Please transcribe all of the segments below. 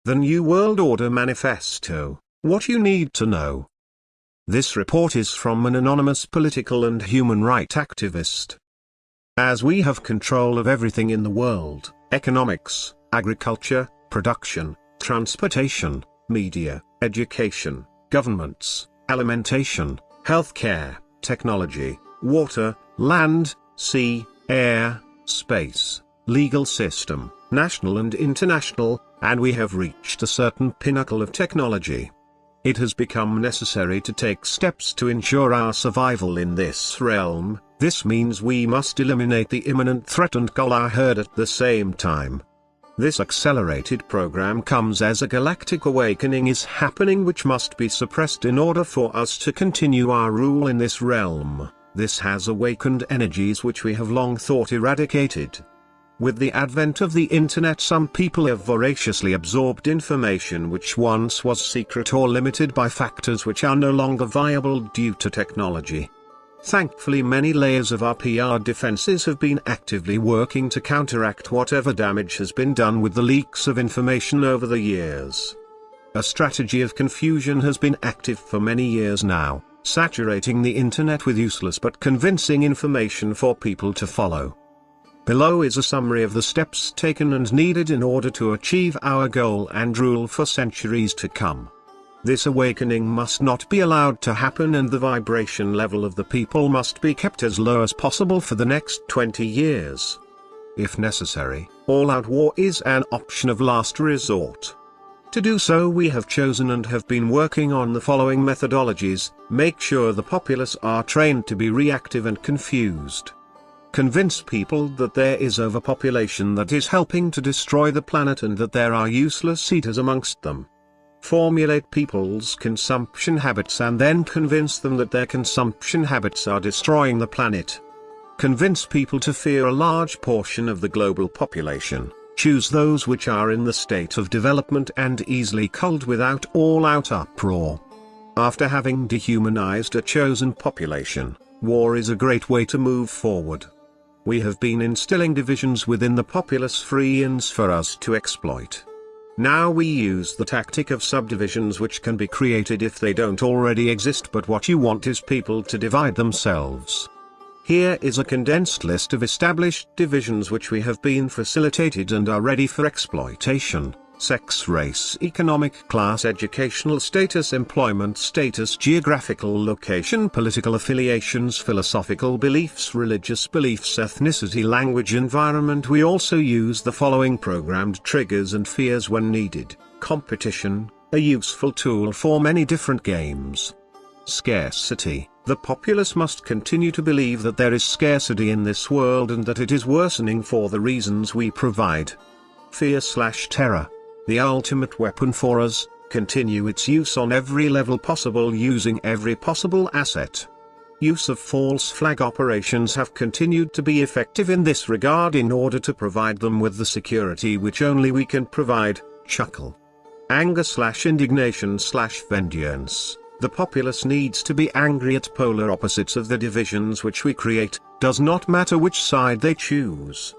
The New World Order Manifesto, What You Need to Know. This report is from an anonymous political and human rights activist. As we have control of everything in the world, economics, agriculture, production, transportation, media, education, governments, alimentation, healthcare, technology, water, land, sea, air, space, legal system, national and international, and we have reached a certain pinnacle of technology. It has become necessary to take steps to ensure our survival in this realm. This means we must eliminate the imminent threat and cull our herd at the same time. This accelerated program comes as a galactic awakening is happening which must be suppressed in order for us to continue our rule in this realm. This has awakened energies which we have long thought eradicated. With the advent of the internet, some people have voraciously absorbed information which once was secret or limited by factors which are no longer viable due to technology. Thankfully, many layers of our PR defenses have been actively working to counteract whatever damage has been done with the leaks of information over the years. A strategy of confusion has been active for many years now, saturating the internet with useless but convincing information for people to follow. Below is a summary of the steps taken and needed in order to achieve our goal and rule for centuries to come. This awakening must not be allowed to happen, and the vibration level of the people must be kept as low as possible for the next 20 years. If necessary, all-out war is an option of last resort. To do so, we have chosen and have been working on the following methodologies. Make sure the populace are trained to be reactive and confused. Convince people that there is overpopulation that is helping to destroy the planet and that there are useless eaters amongst them. Formulate people's consumption habits and then convince them that their consumption habits are destroying the planet. Convince people to fear a large portion of the global population. Choose those which are in the state of development and easily culled without all-out uproar. After having dehumanized a chosen population, war is a great way to move forward. We have been instilling divisions within the populace free ends for us to exploit. Now we use the tactic of subdivisions which can be created if they don't already exist, but what you want is people to divide themselves. Here is a condensed list of established divisions which we have been facilitated and are ready for exploitation: sex, race, economic class, educational status, employment status, geographical location, political affiliations, philosophical beliefs, religious beliefs, ethnicity, language, environment. We also use the following programmed triggers and fears when needed. Competition, a useful tool for many different games. Scarcity, the populace must continue to believe that there is scarcity in this world and that it is worsening for the reasons we provide. Fear/terror, the ultimate weapon for us, continue its use on every level possible using every possible asset. Use of false flag operations have continued to be effective in this regard in order to provide them with the security which only we can provide. Chuckle. Anger/indignation/vengeance, the populace needs to be angry at polar opposites of the divisions which we create, does not matter which side they choose.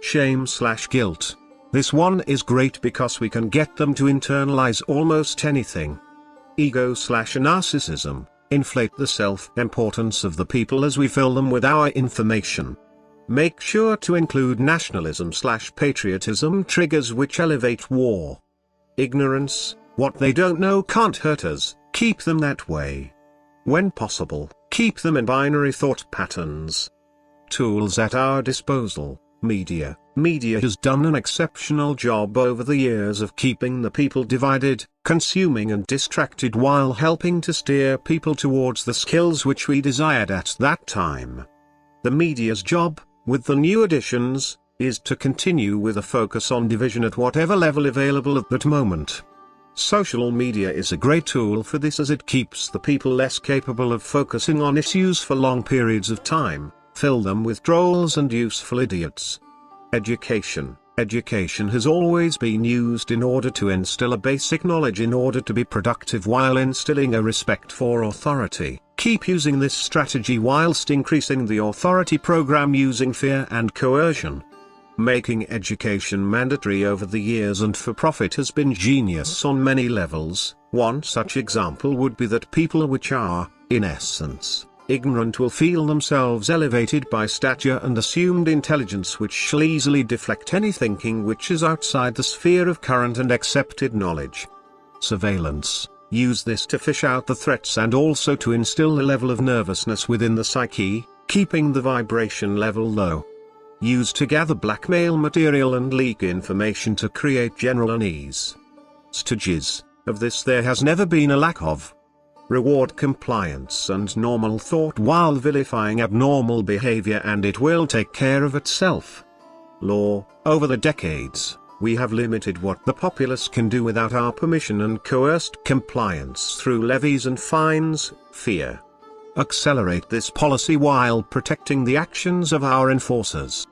Shame/guilt. This one is great because we can get them to internalize almost anything. Ego/narcissism, inflate the self-importance of the people as we fill them with our information. Make sure to include nationalism/patriotism triggers which elevate war. Ignorance, what they don't know can't hurt us, keep them that way. When possible, keep them in binary thought patterns. Tools at our disposal. Media. Media has done an exceptional job over the years of keeping the people divided, consuming and distracted while helping to steer people towards the skills which we desired at that time. The media's job, with the new additions, is to continue with a focus on division at whatever level available at that moment. Social media is a great tool for this as it keeps the people less capable of focusing on issues for long periods of time. Fill them with trolls and useful idiots. Education. Education has always been used in order to instill a basic knowledge in order to be productive while instilling a respect for authority. Keep using this strategy whilst increasing the authority program using fear and coercion. Making education mandatory over the years and for profit has been genius on many levels. One such example would be that people which are, in essence, ignorant will feel themselves elevated by stature and assumed intelligence, which shall easily deflect any thinking which is outside the sphere of current and accepted knowledge. Surveillance. Use this to fish out the threats and also to instill a level of nervousness within the psyche, keeping the vibration level low. Use to gather blackmail material and leak information to create general unease. Stages of this there has never been a lack of. Reward compliance and normal thought while vilifying abnormal behavior, and it will take care of itself. Law. Over the decades, we have limited what the populace can do without our permission and coerced compliance through levies and fines. Fear. Accelerate this policy while protecting the actions of our enforcers.